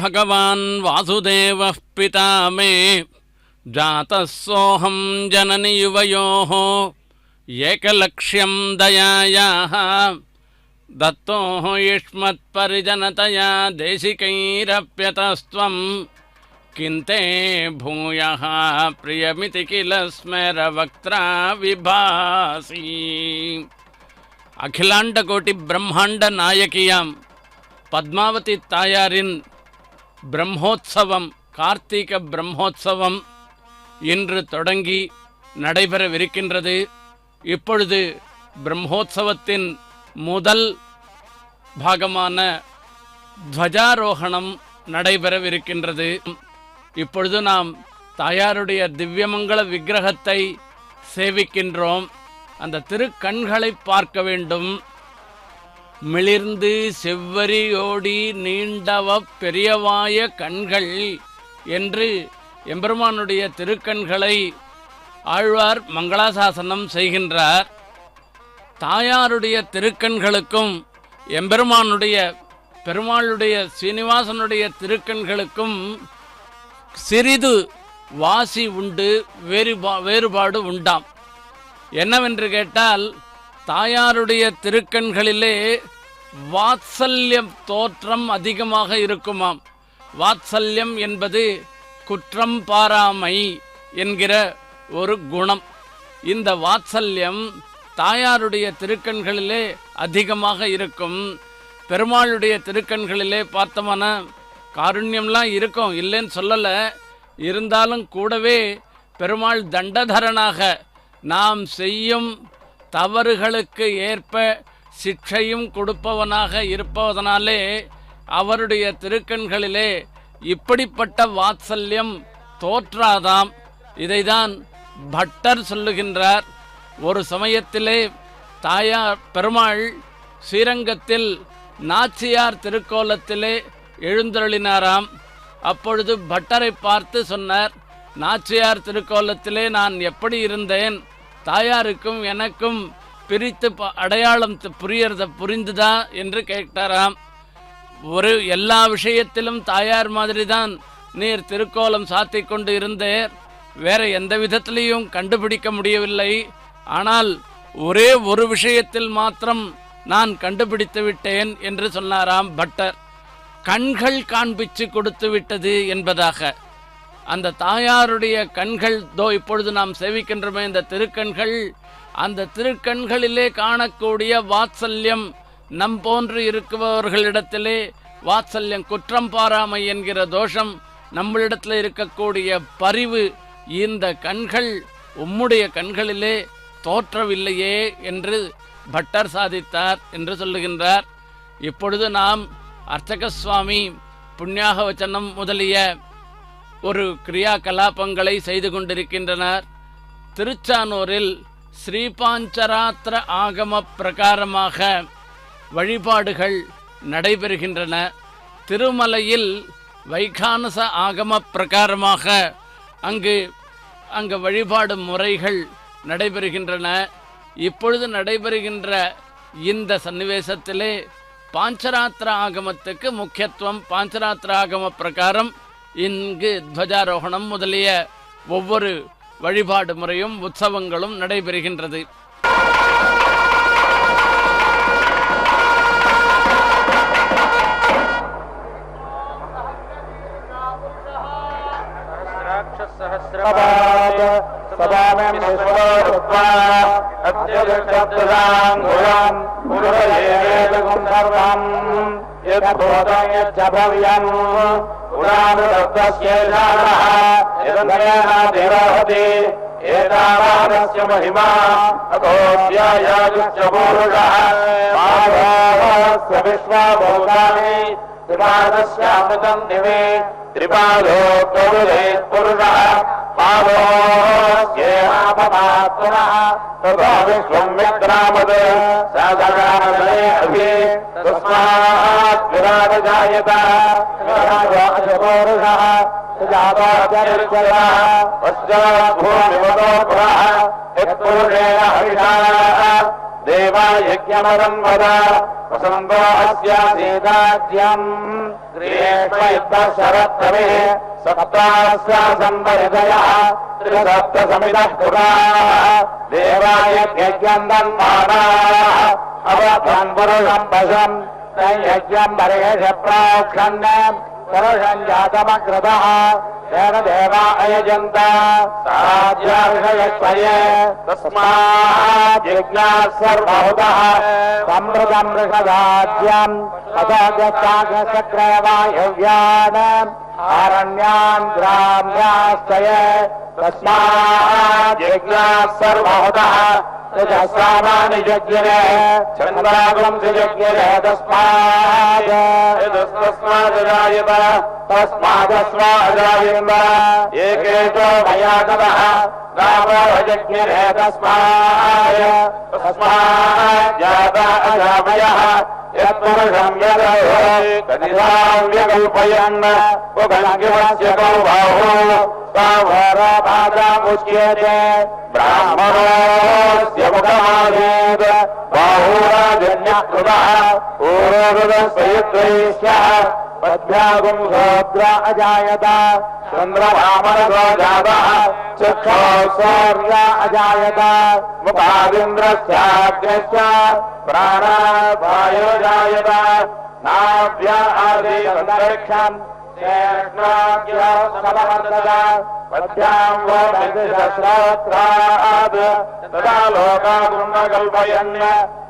भगवान् वासुदेवः पिता मे जातः सोऽहं जननि युवयोः एकलक्ष्यं दयायाः दत्तो युष्मत्परिजनतया देशिकैरप्यतस्त्वं किन्ते भूयः प्रियमिति किल स्मेरवक्त्रा विभासि। अखिलाण्डकोटि ब्रह्माण्ड नायकियां பத்மாவதி தாயாரின் பிரம்மோத்சவம், கார்த்திக பிரம்மோத்சவம் இன்று தொடங்கி நடைபெறவிருக்கின்றது. இப்பொழுது பிரம்மோத்சவத்தின் முதல் பாகமான துவஜாரோகணம் நடைபெறவிருக்கின்றது. இப்பொழுது நாம் தாயாருடைய திவ்யமங்கள விக்கிரகத்தை சேவிக்கின்றோம். அந்த திருக்கண்களை பார்க்க வேண்டும். மிளிர்ந்து செவ்வரியோடி நீண்டவ பெரியவாய கண்கள் என்று எம்பெருமானுடைய திருக்கண்களை ஆழ்வார் மங்களாசாசனம் செய்கின்றார். தாயாருடைய திருக்கண்களுக்கும் எம்பெருமானுடைய பெருமாளுடைய ஸ்ரீனிவாசனுடைய திருக்கண்களுக்கும் சிறிது வாசி உண்டு, வேறுபாடு உண்டாம். என்னவென்று கேட்டால், தாயாருடைய திருக்கண்களிலே வாத்சல்யம் தோற்றம் அதிகமாக இருக்குமாம். வாத்சல்யம் என்பது குற்றம் பாராமை என்கிற ஒரு குணம். இந்த வாத்சல்யம் தாயாருடைய திருக்கண்களிலே அதிகமாக இருக்கும். பெருமாளுடைய திருக்கண்களிலே பார்த்தோம்னா காருண்யம்லாம் இருக்கும், இல்லைன்னு சொல்லலை. இருந்தாலும் கூடவே பெருமாள் தண்டதரனாக நாம் செய்யும் தவறுகளுக்கு ஏற்ப சிக்ஷையும் கொடுப்பவனாக இருப்பதனாலே அவருடைய திருக்கண்களிலே இப்படிப்பட்ட வாத்சல்யம் தோற்றாதாம். இதைதான் பட்டர் சொல்லுகின்றார். ஒரு சமயத்திலே தாயார் பெருமாள் ஸ்ரீரங்கத்தில் நாச்சியார் திருக்கோலத்திலே எழுந்தருளினாராம். அப்பொழுது பட்டரை பார்த்து சொன்னார், நாச்சியார் திருக்கோலத்திலே நான் எப்படி இருந்தேன், தாயாருக்கும் எனக்கும் பிரித்து அடையாளம் புரிந்துதா என்று கேட்டாராம். எல்லா விஷயத்திலும் தாயார் மாதிரி தான் நீர் திருக்கோலம் சாத்தி கொண்டு இருந்தேர், வேற எந்த விதத்திலையும் கண்டுபிடிக்க முடியவில்லை. ஆனால் ஒரே ஒரு விஷயத்தில் மாத்திரம் நான் கண்டுபிடித்து விட்டேன் என்று சொன்னாராம் பட்டர். கண்கள் காண்பிச்சு கொடுத்து விட்டது என்பதாக. அந்த தாயாருடைய கண்கள் இப்பொழுது நாம் சேவிக்கின்றமே இந்த திருக்கண்கள், அந்த திருக்கண்களிலே காணக்கூடிய வாத்சல்யம் நம் போன்று இருக்குபவர்களிடத்திலே வாத்சல்யம், குற்றம் பாராமை என்கிற தோஷம், நம்மளிடத்தில் இருக்கக்கூடிய பரிவு, இந்த கண்கள் உம்முடைய கண்களிலே தோற்றவில்லையே என்று பட்டர் சாதித்தார் என்று சொல்லுகின்றார். இப்பொழுது நாம் அர்ச்சக சுவாமி புண்ணியாக வச்சனம் முதலிய ஒரு கிரியா கலாபங்களை செய்து கொண்டிருக்கின்றனர். திருச்சானூரில் ஸ்ரீபாஞ்சராத்திர ஆகம பிரகாரமாக வழிபாடுகள் நடைபெறுகின்றன. திருமலையில் வைகானச ஆகம பிரகாரமாக அங்கு வழிபாடு முறைகள் நடைபெறுகின்றன. இப்பொழுது நடைபெறுகின்ற இந்த சன்னிவேசத்திலே பாஞ்சராத்திர ஆகமத்துக்கு முக்கியத்துவம். பாஞ்சராத்திர ஆகம பிரகாரம் இங்கு துவஜாரோகணம் முதலிய ஒவ்வொரு வழிபாடு முறையும் உற்சவங்களும் நடைபெறுகின்றது. एतावानस्य महिमा अतोऽध्यायायुश्च पूरुषः पादस्य विश्वभूतानि त्रिपादस्यामृतम् दिवे त्रिपादो प्रभुदेत् पुरुषः पादोऽस्येहापमात्मनः ततो विश्वम् विक्रामत् साधनादये अभि तस्मात् विराट जायत पूरुषः भूमिमतो पुरः यत्पुरुषेण हरिषा देवा यज्ञमरन्वद वसन्तो अस्यासीदाज्यम् ग्रीष्मयुद्धः शरत्तमिः सप्तास्यासम्परिदयः त्रिसप्तसमितः पुराः देवाय यज्ञम् दन्मानाः अवधन् पुरुषम् पशम् तैयज्ञम् बर्हिष प्रोक्षन् पुरुषम् जातमकृतः तेन देवा अयजन्त साध्यार्षयस्वये तस्मात् यज्ञाः सर्वहुतः समृतम् ऋषदाज्यम् अथगस्तागसक्रयवायव्यान् आरण्यान् ग्राम्याश्चये तस्मात् यज्ञाः सर्वहुतः तस्मानि यज्ञिने छन्दागुंसि यज्ञिने तस्मादजायत तस्मादस्वाजायन्त एकेतो मया ततः गावो यज्ञिने तस्माज्जाता अजामयः यत्पुरुषम् यदो व्यकल्पयन् उभङ्गिवस्य कौ बाहो तावरपादामुच्यते ब्राह्मणोऽस्य मुखमासीत् बाहुराजन्यः कृतः पूर्वकृतस्वयद्वैष्यः पद्भ्यागुंसोऽग्र अजायत चन्द्रभामनसो जातः चक्षुः अजायत मुखादिन्द्रस्याग्रश्च प्राणाद्वायो जायत नाभ्या आसीदन्तरिक्षम् पद्भ्याम् वो श्रोत्रात् तदा लोकागुणकल्पयन्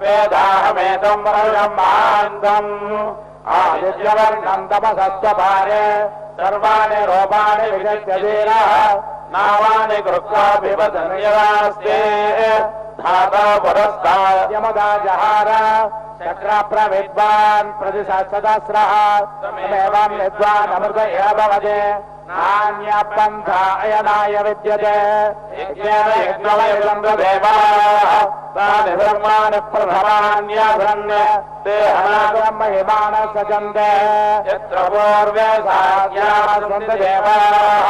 वेदाहमेतम् वर्षम् महान्तम् आदित्यवर्णम् तपसस्तपारे सर्वाणि रूपाणि विगत्य वीरः नामानि कृत्वा बिभदन्यदास्ते धाता पुरस्ताद्यमदा जहार चक्रप्रविद्वान् प्रतिशतसहस्रः तमेवम् विद्वान् अमृत एव भवति नान्यपन्था अयनाय विद्यते यज्ञेन यज्ञवयसन्द्रदेवाः तानि धर्माणि प्रथमान्यासन् ते अनागम् महिमानः सजन्ते यत्र पूर्वे साध्याः सन्ति देवाः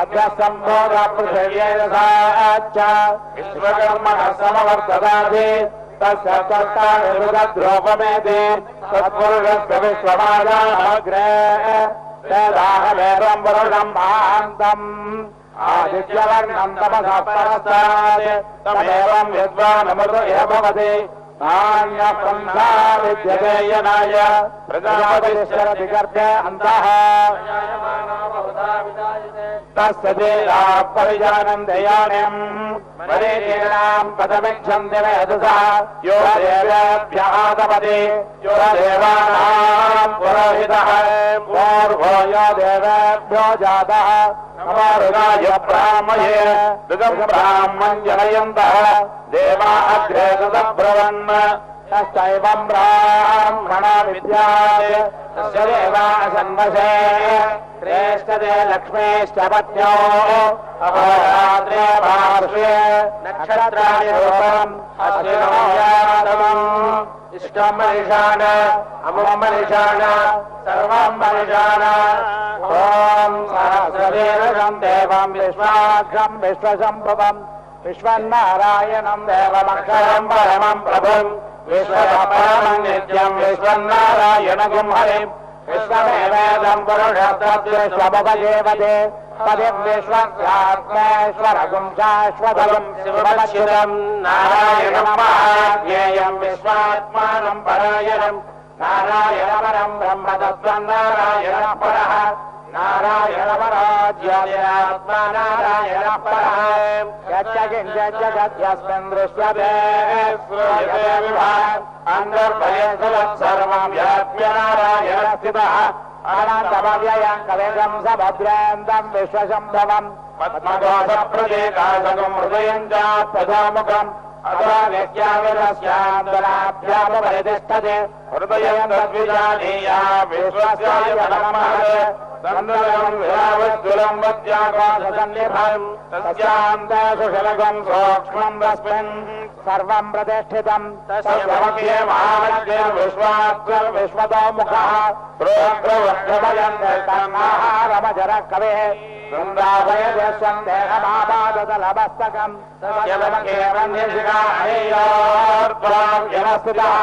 अग्रसम्भोगा पृथिव्यैरसाच्च विश्वकर्मणः समवर्तदाति तस्य कर्तानिरुद्रोपमेति तत्पुरुषस्य विश्वमादाग्रे वेदाहमेवम् पुरुषम् महान्तम् आदित्यवर्णम् तपसः परस्तात् तमेवम् विद्वानमृत एव भवति नान्यपन्था विद्यते यनाय प्रजापतिश्चरति गर्भे अन्तः तस्य देवाः परिजानन्ति यानिम् मरीचीनाम् पदमिच्छन्ति वेदसः यो देवेभ्यः आदपति यो देवानाम् पुरोहितः पूर्वो यो देवेभ्यो जातः नमोरुगाय ब्राह्मये ऋगम् ब्राह्मम् जनयन्तः देवा अग्रे तदब्रवन् तस्यैवम् ब्राह्मणा विद्यात् तस्य देवा सन्वशे श्रेष्ठते लक्ष्मीश्च पत्न्यो अहोरात्रे पार्श्वे नक्षत्राणि रूपम् अश्विनोयातमम् इष्टम् मनिषाण अमुम् मनिषाण सर्वम् मनिषाण ॐ सहस्रवीरम् देवम् विश्वाक्षम् विश्वशम्भवम् विश्वन्नारायणम् देवमक्षरम् परमम् प्रभुम् विश्वपरमम् नित्यम् विश्वन्नारायणगुम् हरिम् विश्वमेवेदम् पुरुषस्तद्विश्वमुपजीवते तदिम् विश्वस्यात्मेश्वरगुम् शाश्वतम् शिवमच्युतम् नारायणमहाज्ञेयम् विश्वात्मानम् परायणम् नारायणपरम् ब्रह्म तत्त्वम् नारायणः परः नारायणपराज्योतिरात्मा नारायणः परः यच्च किञ्चित् जगद्यस्मिन् दृश्यते श्रूयते विभात् अन्तर्भयेषु तत्सर्वम् व्याप्य नारायणः स्थितः अनन्तमव्ययम् कवेदम् सभद्रेन्दम् विश्वशम्भवम् पद्मदोषप्रतीकाशकम् हृदयम् च प्रथामुखम् अथवा व्यक्त्याविरस्यान्तराभ्यामुपरितिष्ठते हृदयम् तद्विजानीया विश्वस्याय नमः सन्दलम् विरावद्दुलम् वत्याकाशसन्निभम् तस्यान्ते सुशलकम् सूक्ष्मम् तस्मिन् सर्वम् प्रतिष्ठितम् तस्य मध्ये महामध्ये विश्वतो मुखः प्रोग्रवक्षभयम् तन्नाहारमजर कवेः वृन्दावयते स्वन्देहमापादतलमस्तकम् यमकेवन्यशिखाहैयोर्ध्वाम् यमस्थितः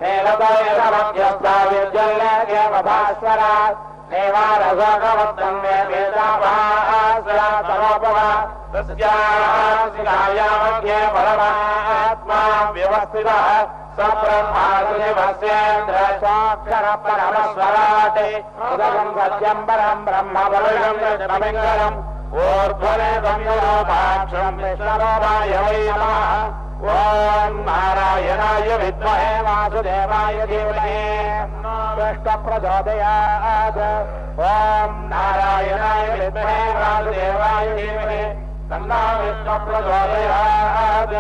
नेलतो यदमध्यस्ताविर्जल्येव भास्वरात् नेवारसोकवत्तम् मे वेदाभास्वरातरोपवा तस्याः मध्ये परमात्मा व्यवस्थितः सब्रह्मादिवस्येन्द्र साक्षर परमस्वराट् उदकम् सत्यम् परम् ब्रह्म परम् ऊर्ध्वरे संयोपाक्षम् विष्णुरूपाय वै नमः ॐ नारायणाय विद्महे वासुदेवाय धीमहि कृष्णप्रचोदयात् ॐ नारायणाय विद्महे वासुदेवाय धीमहि तन्नो विष्णुः प्रचोदयात्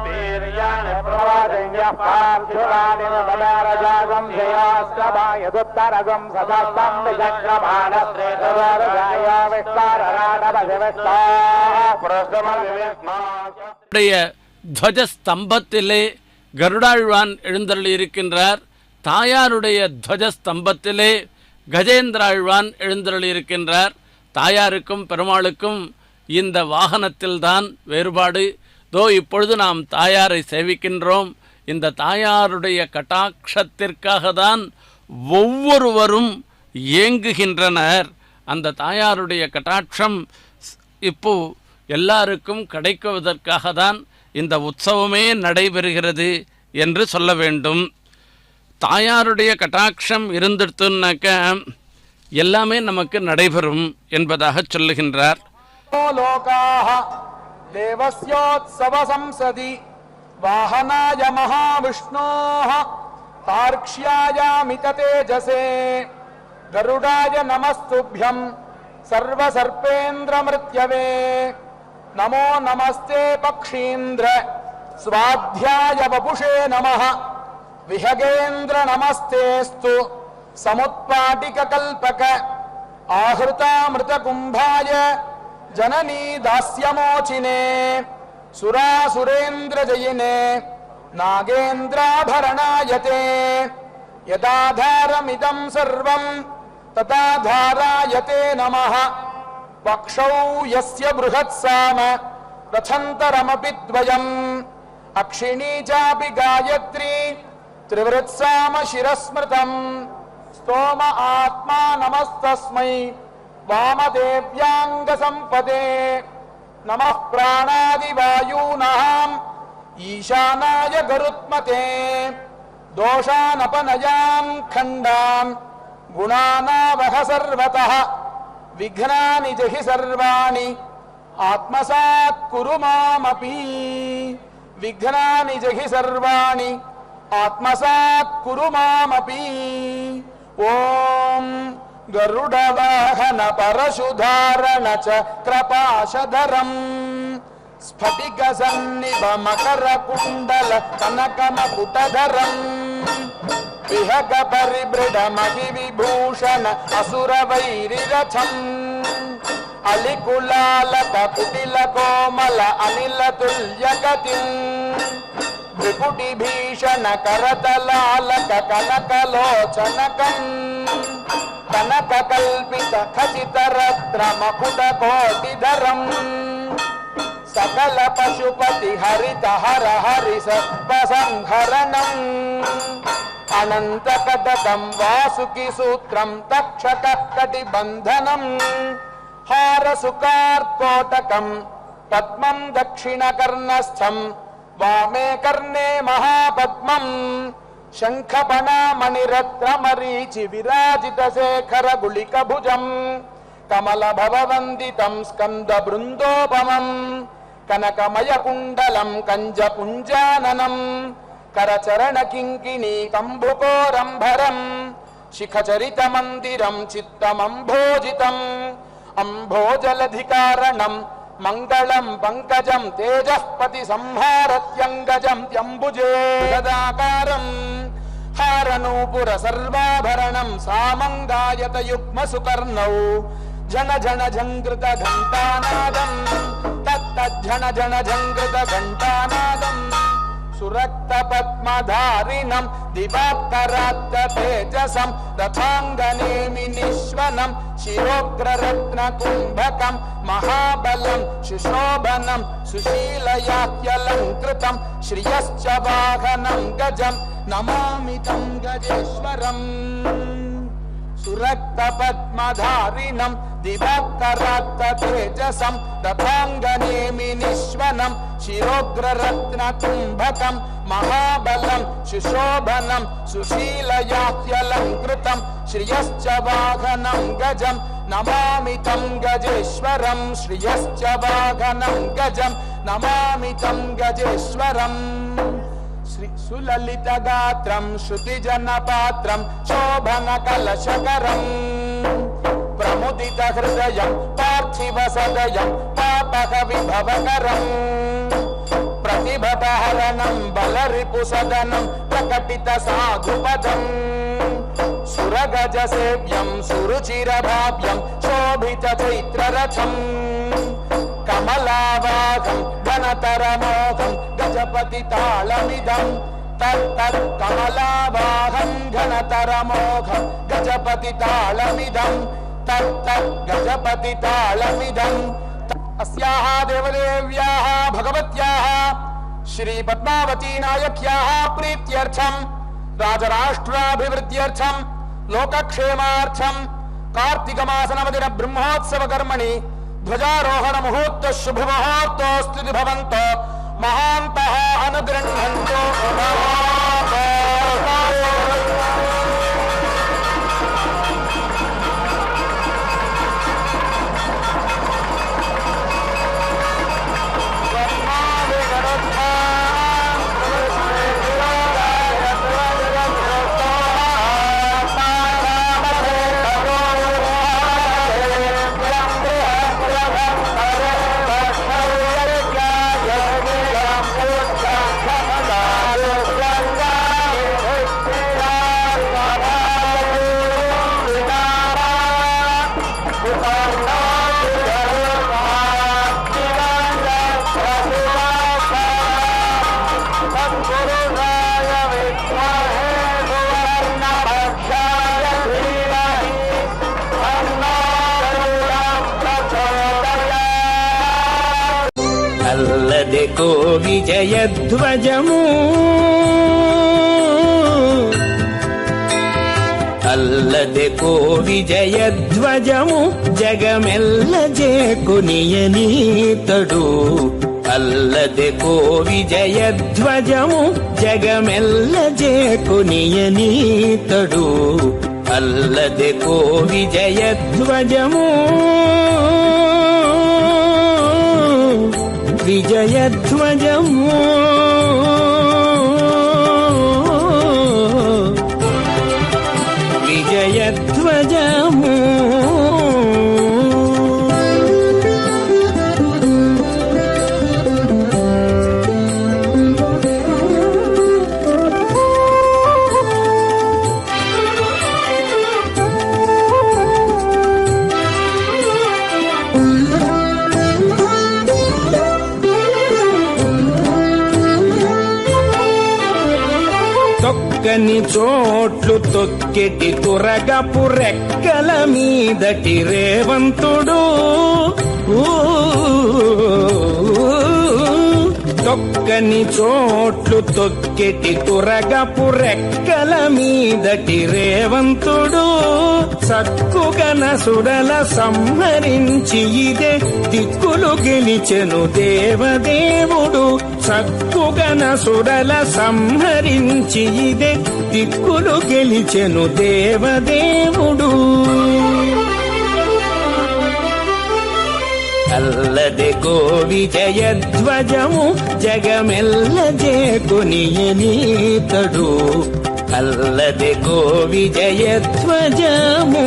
वीर्याणि प्रवादिन्यः पार्थिवानि नवरजागम् ध्येयास्तमायदुत्तरगम् सतस्तम् विचक्रमाणश्रेतवर्गाय विष्टारराटवशिविष्टा प्रथमविविष्णा துவஜஸ்தம்பத்திலே கருடாழ்வான் எழுந்தருளி இருக்கின்றார். தாயாருடைய துவஜஸ்தம்பத்திலே கஜேந்திராழ்வான் எழுந்தருளி இருக்கின்றார். தாயாருக்கும் பெருமாளுக்கும் இந்த வாகனத்தில்தான் வேறுபாடு. இப்பொழுது நாம் தாயாரை சேவிக்கின்றோம். இந்த தாயாருடைய கட்டாட்சத்திற்காக தான் ஒவ்வொருவரும் ஏங்குகின்றனர். அந்த தாயாருடைய கட்டாட்சம் இப்போ எல்லாருக்கும் கிடைக்குவதற்காக தான் இந்த உற்சவமே நடைபெறுகிறது என்று சொல்ல வேண்டும். தாயாருடைய கட்டாட்சம் இருந்துட்டுனாக்க எல்லாமே நமக்கு நடைபெறும் என்பதாக சொல்லுகின்றார். லோகாஹ தேவஸ்யோத்சவ சம்சதி வாஹனாய மகாவிஷ்ணோஹ தார்க்ஷ்யாயாமித தேஜசே கருடாய நமஸ்துभ्यं சர்வசர்ப்பேந்திரமிருத்யவே நமோ நமஸ்தே பக்ஷீந்திர ஸ்வாத்யாய வபுஷே நமः விஹகேந்திர நமஸ்தேஸ்து समुत्पाटिक कल्पक आहृतामृत कुंभाय जननी दास्यमोचिने सुरासुरेन्द्र जयिने नागेन्द्राभरणायते यदाधारमिदं सर्वं तदाधारायते नमः पक्षौ यस्य बृहत्साम रथन्तरमपि द्वयम् अक्षिणी चापि गायत्री त्रिवृत्साम शिरस्मृतम् स्तोम आत्मा नमस्तस्मै वामदेव्यांग संपदे नमः प्राणादिवायूनां ईशानाय गरुत्मते दोषानपनयां खण्डान् गुणानावह सर्वतः विघ्नानि जहि सर्वाणि आत्मसात् कुरु मामपि विघ्नानि जहि सर्वाणि आत्मसात् कुरु मामपि ओम गरुडवाहन परशुधारण चक्रपाशधरम् स्फटिक सन्निभ मकर कुंडल कनक मकुटधरम् विहग परिबृढ महि विभूषण असुर वैरिरथम् अलिकुलालक कुटिल कोमल अनिल तुल्य गतिम् विपुटी भीषण करतलालक कनकलोचनकम् कनक कल्पित खचित रत्न मकुट कोटिधरम् सकल पशुपति हरित हर हरि सर्वसंहरणम् अनंत कटकम् वासुकी सूत्रम् तक्षक कटिबन्धनम् हार सुकार्कोटकम् पद्मम् दक्षिणकर्णस्थम् वामे कर्णे महापद्मम् शंखपणामणिरत्नमरीचि विराजित शेखर गुलिक भुजम् कमल भववन्दितम् स्कन्द बृन्दोपमम् कनकमय कुण्डलम् कंज पुञ्जाननम् करचरण किङ्किणी कम्भुकोरम्भरम् शिखचरित मन्दिरम् चित्तमम्भोजितम् अम्भोजलधिकारणम् मंगलम पंकजम तेजःपति संहारत्यंगजम त्यंबुजे गदाकारम హారనూపుర సర్వాభరణం సామంగాయత యుగ్మ సుకర్ణౌ జన జన జంకృత ఘంటానాదం తత్తజ్జన జన జంకృత ఘంటానాదం సురక్త పద్మధారిణం దివాకరాత్త తేజసం రథాంగనేమి నిశ్వనం శిరోగ్రరత్న కుంభకం మహాబలం సుశోభనం సుశీలయాహ్యలంకృతం శ్రియశ్చ వాహనం గజం నమామి తం గజేశ్వరం సురక్త పద్మధారిణం దివాకరాత్త తేజసం రథాంగనేమి నిశ్వనం శిరోగ్రరత్న కుంభకం మహాబలం సుశోభనం సుశీలయాహ్యలంకృతం శ్రియశ్చ వాహనం గజం నమామి తం గజేశ్వరం శ్రియశ్చ వాహనం గజం నమామి తం గజేశ్వరం సులలిత గాత్రం శృతిజన పాత్రం శోభన కలశకరం ప్రముదిత హృదయం పార్థివ సదయం పాపక విభవకరం ప్రతిభటహరణం బలరిపు సదనం ప్రకటిత సాధుపదం సురగజ సేవ్యం సురుచిరభావ్యం శోభిత చైత్రరథం కమలావాహం ఘనతరమోహం గజపతి తాళమిదం తత్తత్ కమలావాహం ఘనతరమోహం గజపతి తాళమిదం తత్తత్ గజపతి తాళమిదం అస్యాః దేవదేవ్యాః భగవత్యాః శ్రీ పద్మావతీ నాయక్యాః ప్రీత్యర్థం రాజరాష్ట్రాభివృద్ధ్యర్థం లోకక్షేమార్థం కార్తీక మాస నవదిన బ్రహ్మోత్సవ కర్మణి ధ్వజారోహణ ముహూర్త శుభ ముహూర్తోస్తు భవంతో మహాంతః అనుగృహ్ణంతో అల్లదెకో విజయధ్వజము అల్లదెకో విజయధ్వజము జగమెల్ల జేకునియనీతడు అల్లదెకో విజయధ్వజము జగమెల్ల జేకునియనీతడు అల్లదెకో విజయధ్వజము విజయధ్వజము విజయధ్వజము తొక్కని చోట్లు తొక్కెటి తురగపు రెక్కల మీదటి రేవంతుడు తొక్కని చోట్లు తొక్కెటి తురగపు రెక్కల మీదటి రేవంతుడు సక్కుగన సుడల సంహరించి ఇదే దిక్కులు గెలిచెను దేవదేవుడు సక్కుగన సుడల సంహరించి ఇదే దిక్కులు గెలిచెను దేవదేవుడు అల్లదెకో విజయధ్వజము జగమెల్ల జేకునియనీతడు అల్లదెకో విజయధ్వజము